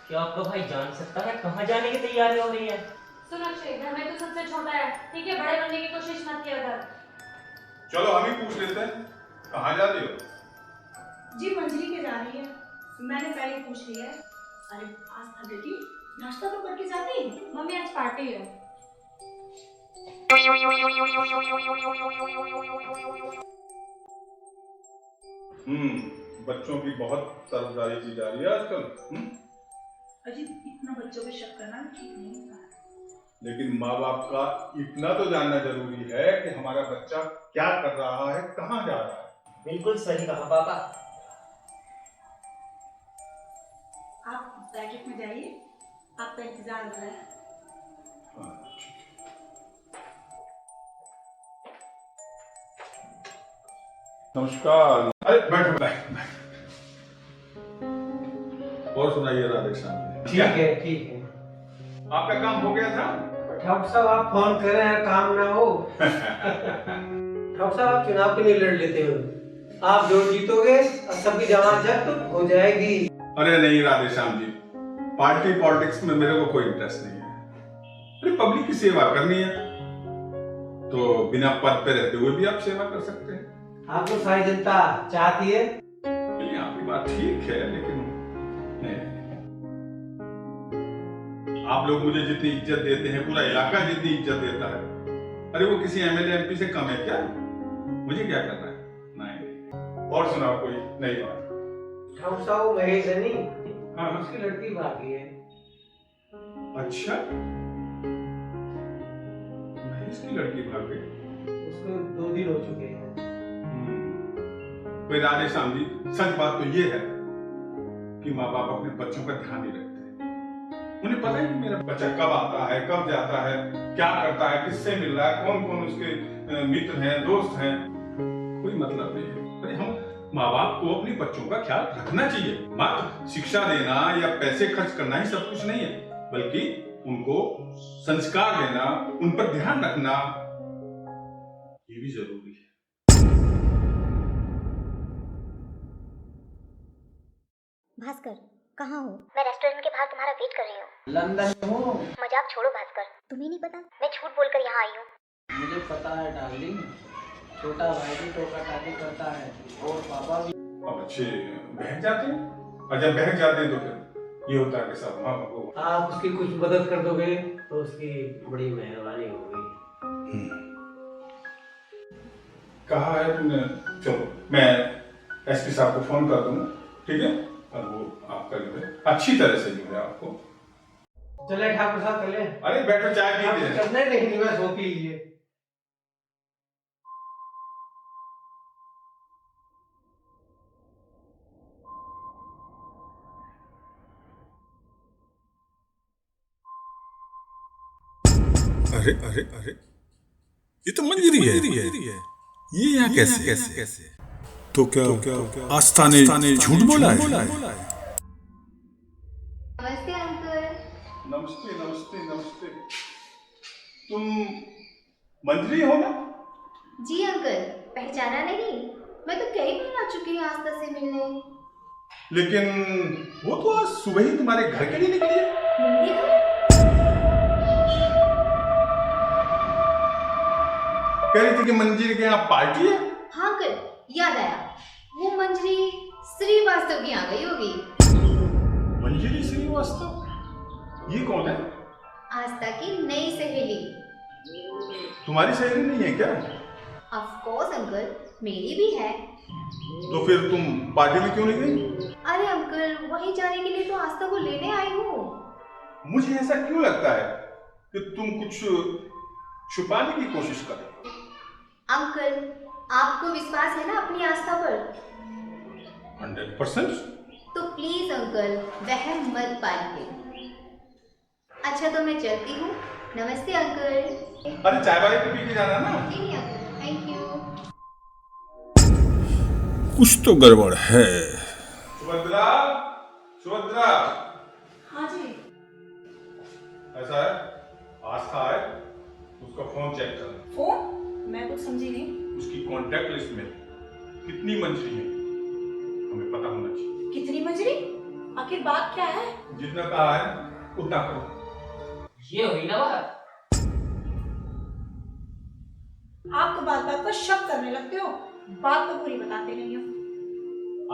क्या आपका भाई जान सकता है कहाँ जाने की तैयारी हो रही है? सुन अक्षय, घर में तो सबसे छोटा है, ठीक है? बड़े बनने की कोशिश मत किया कर। चलो हम ही पूछ लेते हैं, कहाँ जा रही हो? जी मंजरी के जा रही है, मैंने पहले पूछ लिया है। अरे आस्था बेटी, नाश्ता तो करके जाती है। मम्मी आज पार्टी है। बच्चों की बहुत तरफदारी की जा रही है आजकल। अजी इतना बच्चों पे शक करना ठीक नहीं होता है। लेकिन माँ बाप का इतना तो जानना जरूरी है कि हमारा बच्चा क्या कर रहा है, कहाँ जा रहा है। बिल्कुल सही कहा पापा। आप पैकेट में जाइए, आपका इंतजार हो रहा है। हाँ, नमस्कार। अरे बैठो बैठो। और सुनाइए राधे श्याम जी। ठीक है। आपका काम हो गया था? ठाकुर साहब आप फोन कर रहे हैं, काम ना हो। ठाकुर साहब आप चुनाव क्यों नहीं लड़ लेते हो? आप जो जीतोगे सबकी जमानत जब्त हो जाएगी। अरे नहीं राधे श्याम जी, पार्टी पॉलिटिक्स में मेरे को कोई इंटरेस्ट नहीं है। अरे पब्लिक की सेवा करनी है तो बिना पद पे रहते हुए भी आप सेवा कर सकते हैं। आपको सारी जनता चाहती है। ये आपकी बात ठीक है, लेकिन नहीं। आप लोग मुझे जितनी इज्जत देते हैं, पूरा इलाका जितनी इज्जत देता है, अरे वो किसी एमएलए एमपी से कम है क्या? मुझे क्या करना है? नहीं। और सुनाओ कोई नई बात। ठाकुर साहब महेश है नहीं, हाँ उसकी लड़की भागी है। अच्छा, महेश की लड़की भाग गई। उसको 2 दिन हो चुके हैं। भाई राधे श्याम जी, सच बात तो ये है कि माँ बाप अपने बच्चों का ध्यान नहीं रखते। उन्हें पता ही नहीं मेरा बच्चा कब आता है, कब जाता है, क्या करता है, किससे मिल रहा है, कौन कौन उसके मित्र हैं, दोस्त हैं, कोई मतलब नहीं है। अरे हम माँ बाप को अपने बच्चों का ख्याल रखना चाहिए। मात्र शिक्षा देना या पैसे खर्च करना ही सब कुछ नहीं है, बल्कि उनको संस्कार देना, उन पर ध्यान रखना, ये भी जरूरी है। भास्कर, कहाँ हो? मैं रेस्टोरेंट के बाहर तुम्हारा वेट कर रही हूँ। लंदन हूँ। मजाक छोड़ो भास्कर, तुम्हें नहीं पता मैं झूठ बोलकर यहाँ आई हूँ। मुझे पता है डार्लिंग, छोटा भाई भी टोका टाकी करता है और पापा भी। अब बच्चे बहक जाते हैं, और जब बहक जाते हैं तो फिर ये होता है कि सब माँ बाप को आप उसकी कुछ मदद कर दोगे तो उसकी बड़ी मेहरबानी होगी। कहा है तुमने। चलो मैं एसपी साहब को फोन कर दूंगा, ठीक है? और वो आपका जो है अच्छी तरह से जो है आपको। चले ठाकुर साहब चले। अरे बैठो, चाय पीते हैं। करने नहीं, बस हो पी लीजिए। अरे अरे अरे, ये तो मंजरी है। ये यहाँ कैसे? तो क्या आस्था ने झूठ बोला है? नमस्ते अंकल। नमस्ते नमस्ते नमस्ते। तुम मंजरी हो ना? जी अंकल, पहचाना नहीं? मैं तो कई बार आ चुकी हूँ आस्था से मिलने। लेकिन वो तो आज सुबह ही तुम्हारे घर के लिए निकली है। मंदिर है? कह रही थी कि मंजरी के यहाँ पार्टी है। हाँ अंकल, याद आया, वो मंजरी श्रीवास्तव की आ गई होगी। मंजरी श्रीवास्तव? ये कौन है? आस्था की नई सहेली। तुम्हारी सहेली नहीं है क्या? ऑफ कोर्स अंकल, मेरी भी है। तो फिर तुम पार्टी में क्यों नहीं गई? अरे अंकल, वहीं जाने के लिए तो आस्था को लेने आई हूँ। मुझे ऐसा क्यों लगता है कि तुम कुछ छुपाने की कोशिश कर रहे हो? अंकल, आपको विश्वास है ना अपनी आस्था पर? 100%। तो प्लीज अंकल, वहम मत पालिए। अच्छा तो मैं चलती हूँ। नमस्ते अंकल। अरे चाय वाले पी के जाना ना। नहीं अंकल, थैंक यू। कुछ तो गड़बड़ है। सुभद्रा, सुभद्रा। हाँ जी। ऐसा है, आस्था है, उसका फोन चेक कर। फोन? मैं कुछ समझी नहीं। उसकी कॉन्टैक्ट लिस्ट में कितनी मंजरी है हमें पता होना चाहिए। कितनी मंजरी? आखिर बात क्या है? जितना कहा है उतना करो। ये हुई ना बात। आप तो बात बात पर शक करने लगते हो, बात तो पूरी बताते नहीं हो।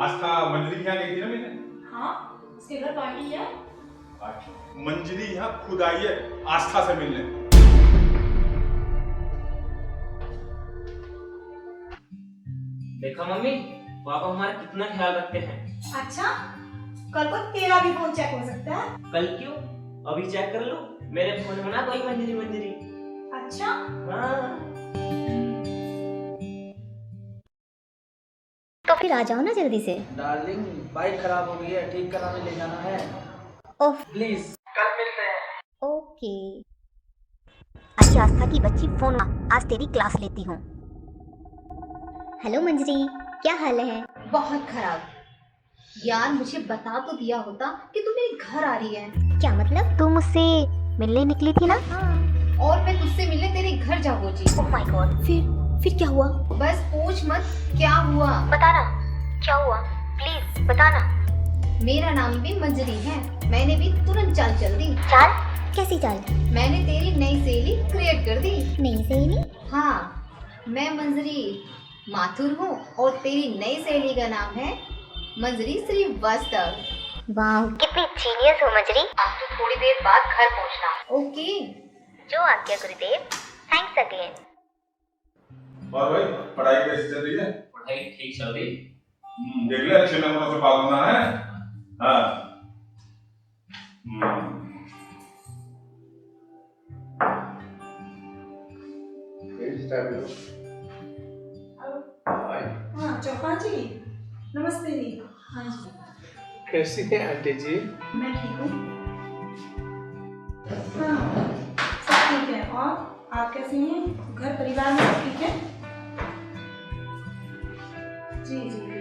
आस्था मंजरी क्या गई थी ना मैंने? हाँ, उसके घर पार्टी है। मंजरी यहाँ खुद आई है आस्था से मिलने। देखा मम्मी, पापा हमारा कितना ख्याल रखते हैं। अच्छा, कल को तेरा भी फोन चेक हो सकता है। कल क्यों? अभी चेक कर लो, मेरे फोन में ना कोई मंजरी मंजरी। अच्छा, हाँ। तो फिर आ जाओ ना जल्दी से। डार्लिंग, बाइक खराब हो गई है, ठीक कराने ले जाना है। ओह प्लीज कल मिलते हैं। ओके। अरे आस्था की बच्ची फोन, आज तेरी क्लास लेती हूँ। हेलो मंजरी, क्या हाल है? बहुत खराब। यार मुझे बता तो दिया होता कि तू मेरे घर आ रही है। क्या मतलब? तू मुझसे मिलने निकली थी ना? हाँ। और मैं तुझसे मिलने तेरे घर जा पहुंची। Oh my God. फिर क्या हुआ? बस पूछ मत, क्या हुआ? बताना, क्या हुआ? प्लीज बताना। मेरा नाम भी मंजरी है, मैंने भी तुरंत चाल चल दी। चाल? कैसी चाल? मैंने तेरी नई सहेली क्रिएट कर दी। नई सहेली? हाँ, मैं मंजरी माथुर हूँ और तेरी नई सहेली का नाम है मंजरी श्रीवास्तव। वाह, कितनी जीनियस हो मंजरी। अब तो थोड़ी देर बाद घर पहुँचना। ओके, जो आज्ञा गुरुदेव। Thanks again. और भाई पढ़ाई कैसी चल रही है? पढ़ाई ठीक चल रही। देख ले अच्छे नंबरों से पास होना है। हाँ। हाँ चौहान जी, नमस्ते जी। हाँ जी, कैसी हैं आंटी जी? मैं ठीक हूँ। हाँ, सब ठीक है। और आप कैसे हैं? घर परिवार में सब ठीक है? जी जी जी।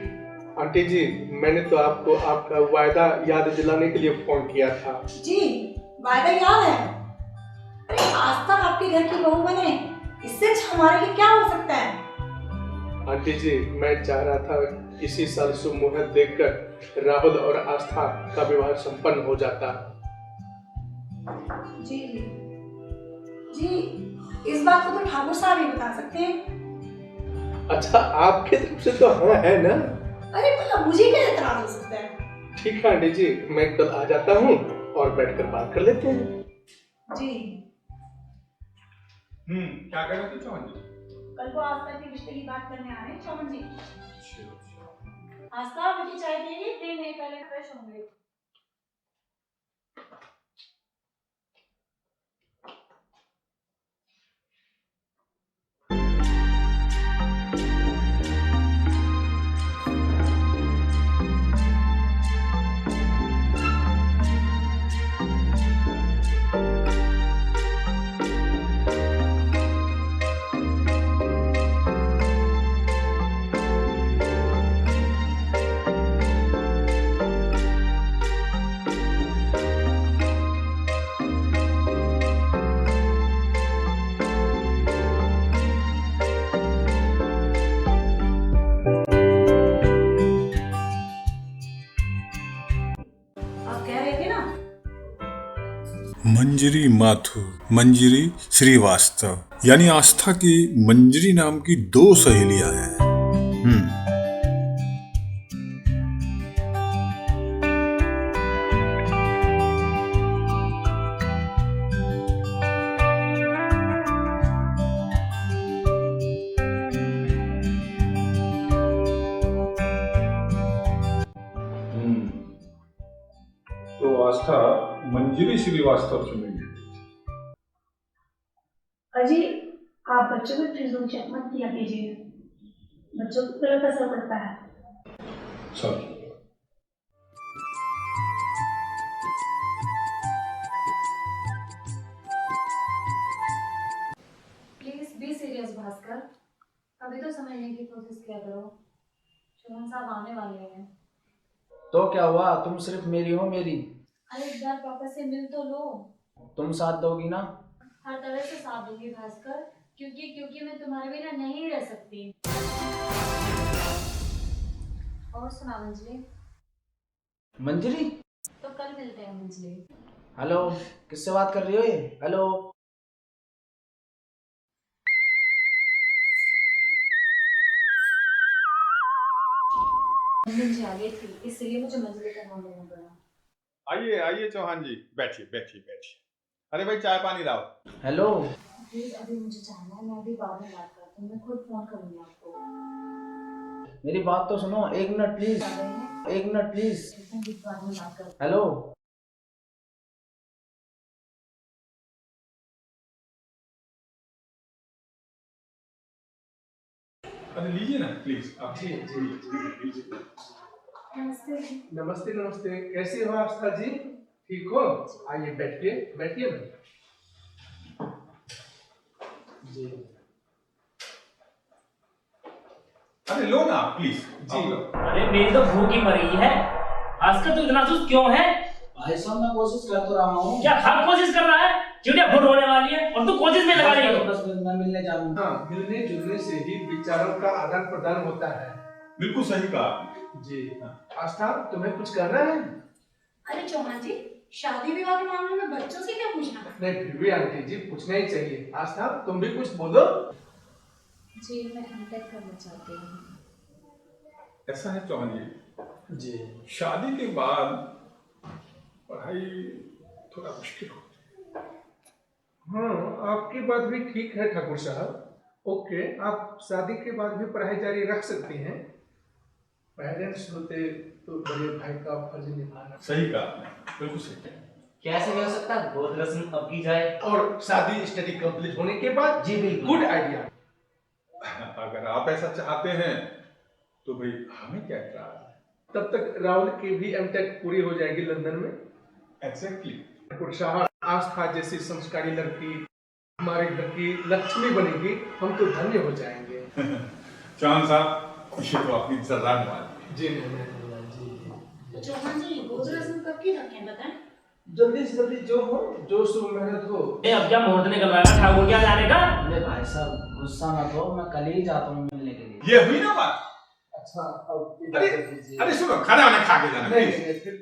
आंटी जी, मैंने तो आपको आपका वायदा याद दिलाने के लिए फोन किया था। जी, वायदा याद है। अरे आज तक आपके घर की बहू बने, इससे अच्छा हमारे लिए क्या हो सकता है? आंटी जी, मैं चाह रहा था इसी साल शुभ मुहूर्त देखकर राहुल और आस्था का विवाह संपन्न हो जाता। जी जी जी, इस बात को तो ठाकुर साहब ही बता सकते हैं। अच्छा, आपके तरफ से तो हाँ है ना? अरे मतलब मुझे क्या एतराज हो सकता है? ठीक है आंटी जी, मैं कल आ जाता हूँ और बैठकर बात कर लेते हैं। जी। क्या कह रहे थे चौहान जी? कल को आस्था के रिश्ते की बात करने आ रहे हैं चौहान जी। आस्था मुझे चाय देगी? नहीं, पहले फ्रेश होंगे। आप कह रहे थे ना? मंजरी माथुर, मंजरी श्रीवास्तव, यानी आस्था की मंजरी नाम की 2 सहेलियां हैं। तो आस्था मंजरी श्रीवास्तव से मिली। अजी, आप बच्चों को फिजूल चेक मत किया कीजिए, बच्चों को गलत असर पड़ता है। चल। प्लीज बी सीरियस भास्कर, अभी तो समझने की कोशिश किया करो। चौहान साहब आने वाले हैं। तो क्या हुआ, तुम सिर्फ मेरी हो मेरी? अरे एक बार पापा से मिल तो लो। तुम साथ दोगी ना? हर तरह से साथ दूंगी भास्कर, क्योंकि मैं तुम्हारे बिना नहीं रह सकती। और सुना मंजरी? मंजरी कल मिलते हैं मंजली। हेलो, किससे बात कर रही हो ये? हेलो। मंजली आ गई थी, इसलिए मुझे मंजली का नाम लेना पड़ा। आइए आइए चौहान जी, बैठिए बैठिए बैठिए। अरे भाई चाय पानी लाओ। हेलो। प्लीज अभी मुझे जाना है, मैं अभी बाद में बात करती हूँ, मैं खुद फोन करूंगी आपको। मेरी बात तो सुनो, एक मिनट प्लीज। आ गए हैं? एक मिनट प्लीज। मैं भी बाद में बात करती हेलो। अरे लीजिए ना प्लीज आप। जी जी लीजिए। हूँ। नमस्ते। नमस्ते नमस्ते, कैसी हो आस्था जी? ठीक हो? आइए बैठिए बैठिए भाई। जी अरे लो ना प्लीज जी। लो। अरे मेरी तो भूख ही मर गई है। आजकल तू इतना सुस्त क्यों है? भाई साहब मैं कोशिश कर तो रहा हूँ। क्या हर कोशिश कर रहा है? चिड़िया फुट होने वाली है और तू कोशिश में लगा रही है। बस मैं मिलने जा रहा हूँ। हाँ, मिलने जुलने से ही विचारों का आदान प्रदान होता है। बिल्कुल सही कहा आपने। जी। आस्था, तुम्हें कुछ कहना है? अरे चौहान जी, शादी विवाह के मामले में बच्चों से क्या पूछना? नहीं, फिर भी आंटी जी पूछना ही चाहिए। आस्था, तुम भी कुछ बोलो। जी मैं एमटेक करना चाहती हूँ। ऐसा है चौहान जी, जी शादी के बाद पढ़ाई थोड़ा मुश्किल हो। हाँ, आपकी बात भी ठीक है ठाकुर साहब। ओके, आप शादी के बाद भी पढ़ाई जारी रख सकते हैं। पेरेंट्स होते तो बड़े भाई का फर्ज निभाना। सही कहा आपने, बिल्कुल सही कहा। कैसे हो सकता है? गोद रस्म अब की जाए। और शादी स्टडी कंप्लीट होने के बाद। जी बिल्कुल। Good idea. अगर आप ऐसा चाहते हैं तो भाई हमें क्या इतराज है? तब तक राहुल की भी एमटेक पूरी हो जाएगी लंदन में। एग्जैक्टली। ठाकुर साहब, आस्था जैसी संस्कारी लड़की हमारे घर की लक्ष्मी बनेगी, हम तो धन्य हो जाएंगे। चौहान साहब, इसे तो अपनी सजा निभानी। जी नहीं जी। तो चौहान जी, गोद रस्म कब की रखें बताएं? जल्दी से जल्दी जो हो, जो शुभ मेहनत हो। ए अब क्या मुहूर्त निकल रहा है ठाकुर क्या जाने का? अरे भाई साहब गुस्सा मत हो, मैं कल ही जाता हूँ मिलने के लिए। ये हुई ना बात। अच्छा, अब अरे इजाजत दीजिए। अरे सुनो, खाना वाना खा के जाना नहीं, प्लीज। नहीं, फिर